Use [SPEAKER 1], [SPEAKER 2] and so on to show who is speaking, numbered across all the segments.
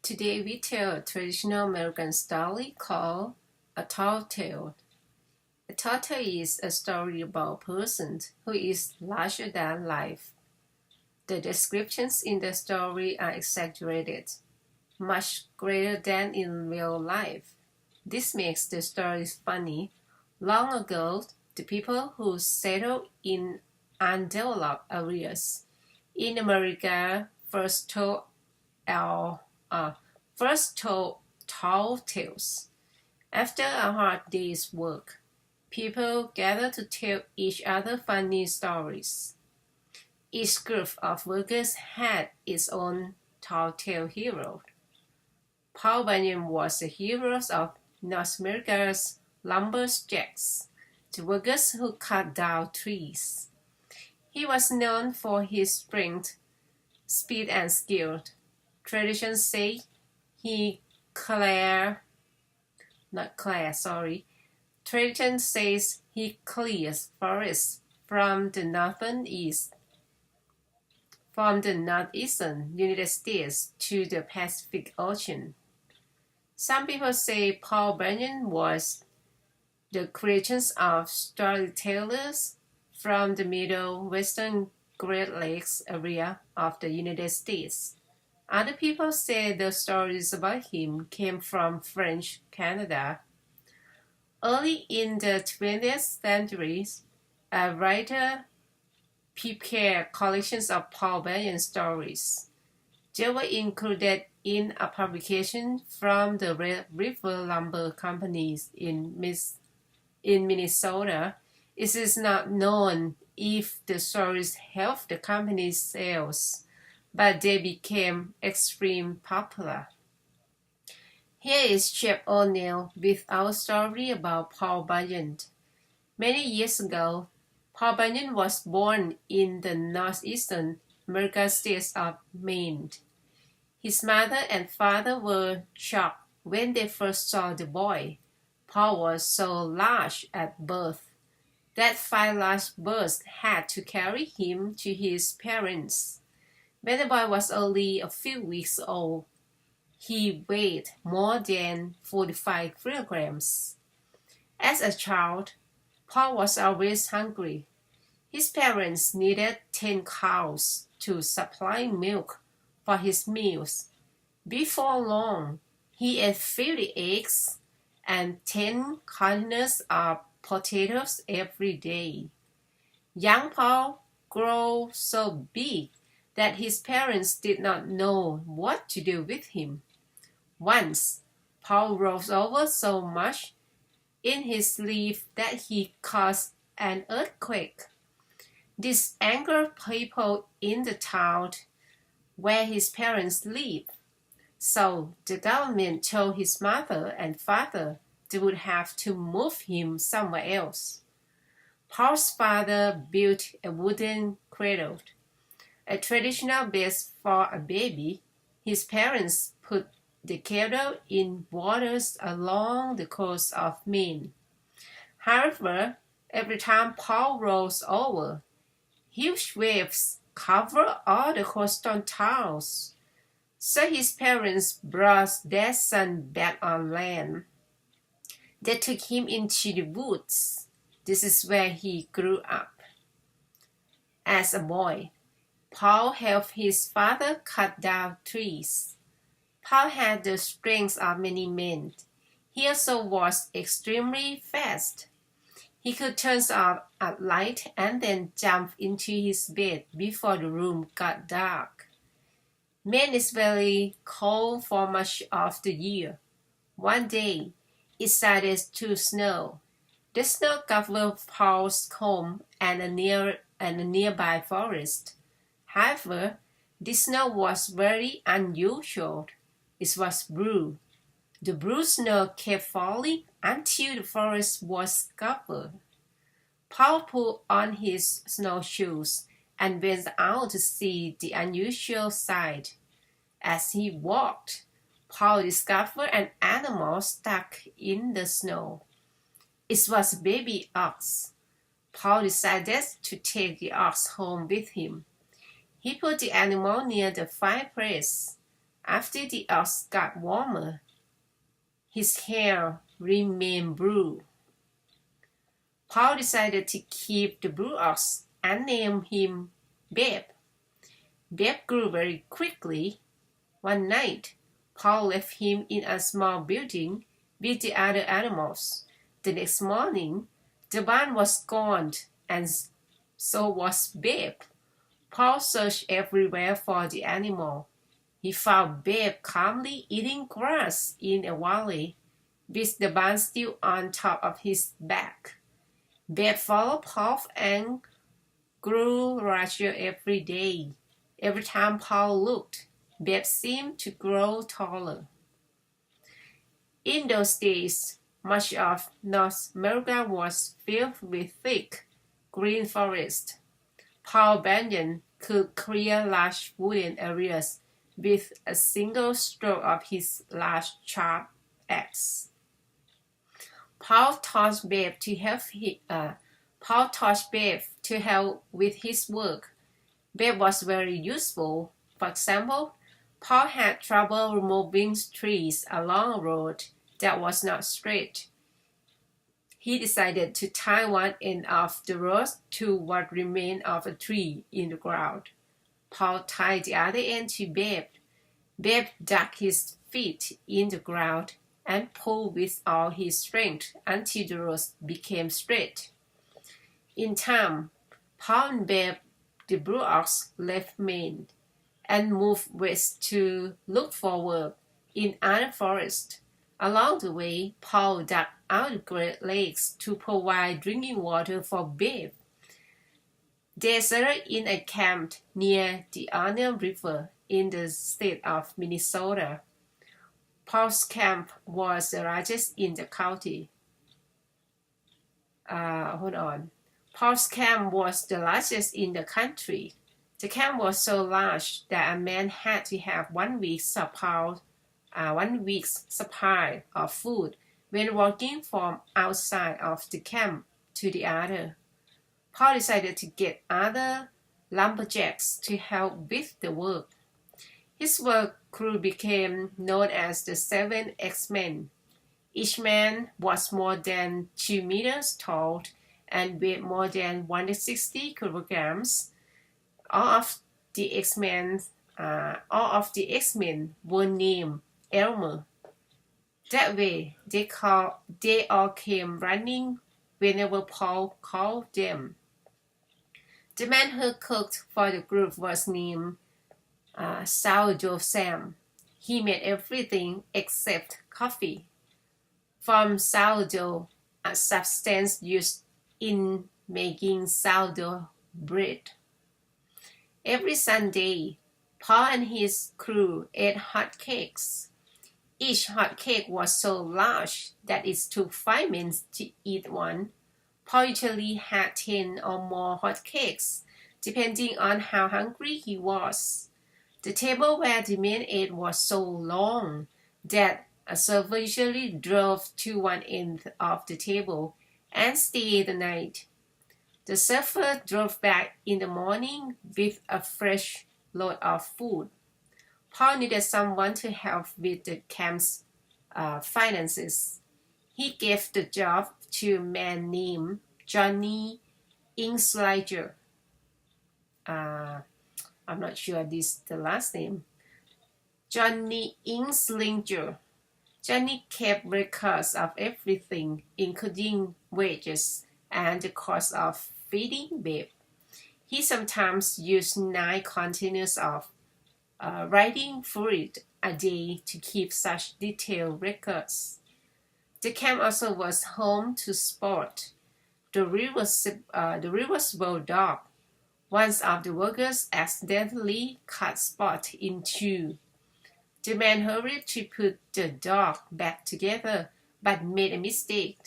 [SPEAKER 1] Today we tell a traditional American story called a tall tale. A tall tale is a story about a person who is larger than life. The descriptions in the story are exaggerated, much greater than in real life. This makes the story funny. Long ago, the people who settled in undeveloped areas in America our, first told tall tales. After a hard day's work, people gather to tell each other funny stories. Each group of workers had its own tall tale hero. Paul Bunyan was the hero of North America's lumberjacks, the workers who cut down trees. He was known for his strength, speed, and skill. Traditions say he Tradition says he clears forests from the northeastern United States to the Pacific Ocean. Some people say Paul Bunyan was the creation of storytellers from the middle western Great Lakes area of the United States. Other people say the stories about him came from French Canada. Early in the 20th century, a writer prepared collections of Paul Bunyan stories. They were included in a publication from the Red River Lumber Companies in Minnesota. It is not known if the stories helped the company's sales, but they became extremely popular. Here is Chef O'Neill with our story about Paul Bunyan. Many years ago, Paul Bunyan was born in the northeastern American state of Maine. His mother and father were shocked when they first saw the boy. Paul was so large at birth that 5 large birds had to carry him to his parents. When the boy was only a few weeks old, he weighed more than 45 kilograms. As a child, Paul was always hungry. His parents needed 10 cows to supply milk for his meals. Before long, he ate 50 eggs and 10 containers of potatoes every day. Young Paul grew so big that his parents did not know what to do with him. Once, Paul rolled over so much in his sleep that he caused an earthquake. This angered people in the town where his parents lived. So the government told his mother and father they would have to move him somewhere else. Paul's father built a wooden cradle, a traditional bed for a baby. His parents put the cradle in waters along the coast of Maine. However, every time Paul rolls over, huge waves cover all the coastal towns. So his parents brought their son back on land. They took him into the woods. This is where he grew up. As a boy, Paul helped his father cut down trees. Paul had the strength of many men. He also was extremely fast. He could turn off a light and then jump into his bed before the room got dark. Maine is very cold for much of the year. One day, it started to snow. The snow covered Paul's home and a nearby forest. However, the snow was very unusual. It was blue. The blue snow kept falling until the forest was covered. Paul put on his snowshoes and went out to see the unusual sight. As he walked, Paul discovered an animal stuck in the snow. It was a baby ox. Paul decided to take the ox home with him. He put the animal near the fireplace. After the ox got warmer, his hair remained blue. Paul decided to keep the blue ox and named him Babe. Babe grew very quickly. One night, Paul left him in a small building with the other animals. The next morning, the barn was gone, and so was Babe. Paul searched everywhere for the animal. He found Babe calmly eating grass in a valley, with the barn still on top of his back. Babe followed Paul and grew larger every day. Every time Paul looked, Babe seemed to grow taller. In those days, much of North America was filled with thick, green forest. Paul Bunyan could clear large wooded areas with a single stroke of his large sharp axe. Paul taught Babe to help with his work. Babe was very useful. For example, Paul had trouble removing trees along a road that was not straight. He decided to tie one end of the road to what remained of a tree in the ground. Paul tied the other end to Babe. Babe dug his feet in the ground and pulled with all his strength until the road became straight. In time, Paul and Babe, the blue ox, left Maine and moved west to look for work in other forests. Along the way, Paul dug out Great Lakes to provide drinking water for Babe. They settled in a camp near the Onion River in the state of Minnesota. Paul's camp was the largest in the county. Paul's camp was the largest in the country. The camp was so large that a man had to have 1 week's supply of food when walking from outside of the camp to the other. Paul decided to get other lumberjacks to help with the work. His work crew became known as the 7 X-Men. Each man was more than 2 meters tall and weighed more than 160 kilograms. All of the X-Men were named Elmer. That way, they all came running whenever Paul called them. The man who cooked for the group was named Sourdough Sam. He made everything except coffee. From sourdough, a substance used in making sourdough bread. Every Sunday, Paul and his crew ate hot cakes. Each hot cake was so large that it took 5 minutes to eat one. Paul usually had 10 or more hot cakes, depending on how hungry he was. The table where the men ate was so long that a server usually drove to one end of the table and stayed the night. The server drove back in the morning with a fresh load of food. Paul needed someone to help with the camp's finances. He gave the job to a man named Johnny Inslinger. I'm not sure this is the last name. Johnny Inslinger. Johnny kept records of everything, including wages and the cost of feeding Babe. He sometimes used 9 containers of writing fluid a day to keep such detailed records. The camp also was home to sport. The rivers were dark. One of the workers accidentally cut Spot in 2. The man hurried to put the dog back together, but made a mistake.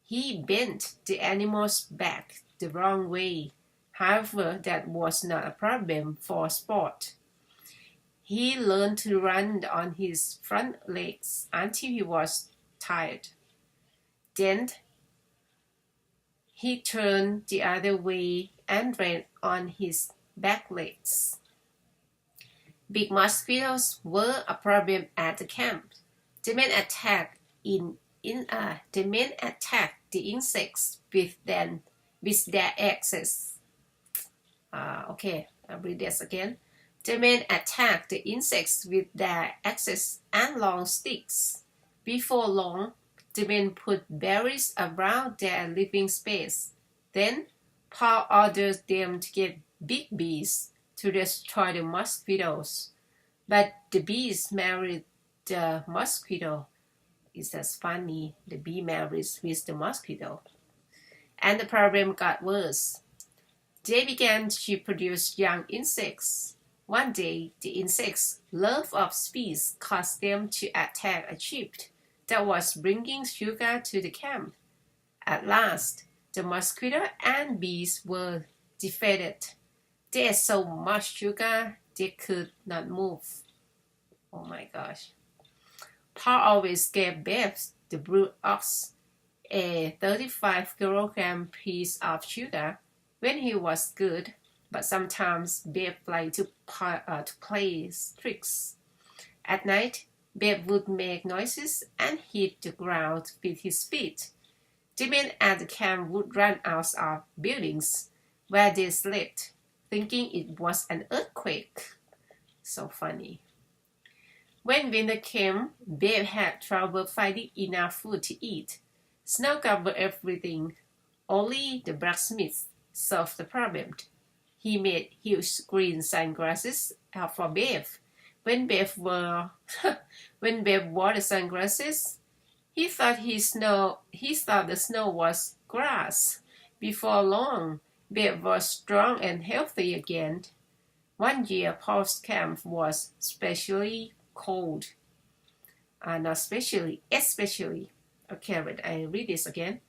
[SPEAKER 1] He bent the animal's back the wrong way. However, that was not a problem for Spot. He learned to run on his front legs until he was tired. Then he turned the other way and ran on his back legs. Big mosquitoes were a problem at the camp. The men attacked the insects with their axes. Okay, I'll read this again. The men attacked the insects with their axes and long sticks. Before long, the men put berries around their living space. Then, Paul ordered them to get big bees to destroy the mosquitoes. But the bees married the mosquito. It's just funny. The bee marries with the mosquito. And the problem got worse. They began to produce young insects. One day, the insects' love of speed caused them to attack a ship that was bringing sugar to the camp. At last, the mosquito and bees were defeated. They had so much sugar they could not move. Oh my gosh. Paul always gave Bev, the brood ox, a 35-kilogram piece of sugar when he was good, but sometimes Bev liked to play tricks. At night, Bev would make noises and hit the ground with his feet. The men at the camp would run out of buildings where they slept, thinking it was an earthquake. So funny. When winter came, Bev had trouble finding enough food to eat. Snow covered everything. Only the blacksmith solved the problem. He made huge green sunglasses for Bev. When Bev wore the sunglasses, he thought the snow was grass. Before long, Bev was strong and healthy again. One year, Paul's camp was especially cold. Especially. Okay, I read this again.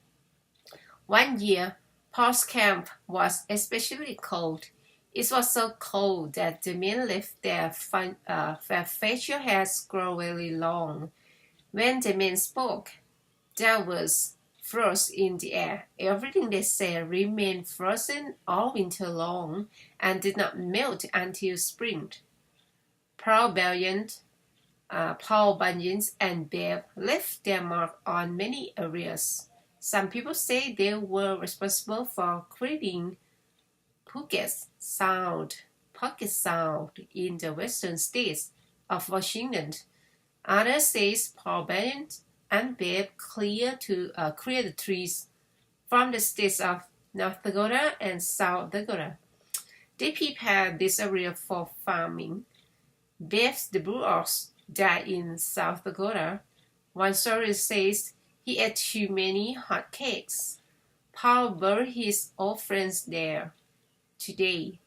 [SPEAKER 1] One year, Paul's camp was especially cold. It was so cold that the men left their facial hairs grow really long. When the men spoke, there was frost in the air. Everything they said remained frozen all winter long and did not melt until spring. Paul Bunyan and Bev left their mark on many areas. Some people say they were responsible for creating Puget Sound in the western states of Washington. Others say Paul Bunyan and Bev cleared the trees from the states of North Dakota and South Dakota. They prepared this area for farming. Bev, the blue ox, died in South Dakota. One story says he ate too many hot cakes. Paul buried his old friends there. Today,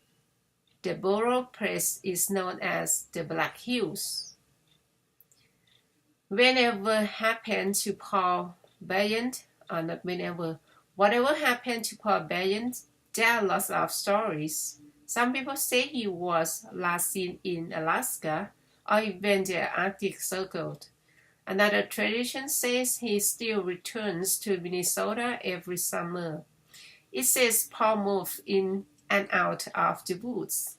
[SPEAKER 1] the burial place is known as the Black Hills. Whatever happened to Paul Bunyan, there are lots of stories. Some people say he was last seen in Alaska or even the Arctic Circle. Another tradition says he still returns to Minnesota every summer. It says Paul moved in and out of the woods.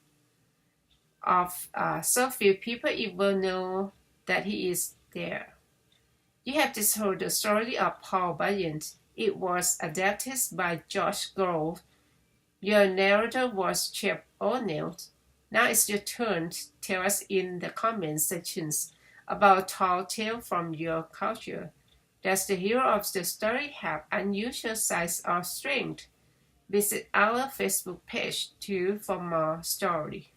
[SPEAKER 1] So few people even know that he is there. You have just heard the story of Paul Bunyan. It was adapted by Josh Grove. Your narrator was Chip O'Neill. Now it's your turn. Tell us in the comment sections about tall tale from your culture. Does the hero of the story have unusual size or strength? Visit our Facebook page too for more story.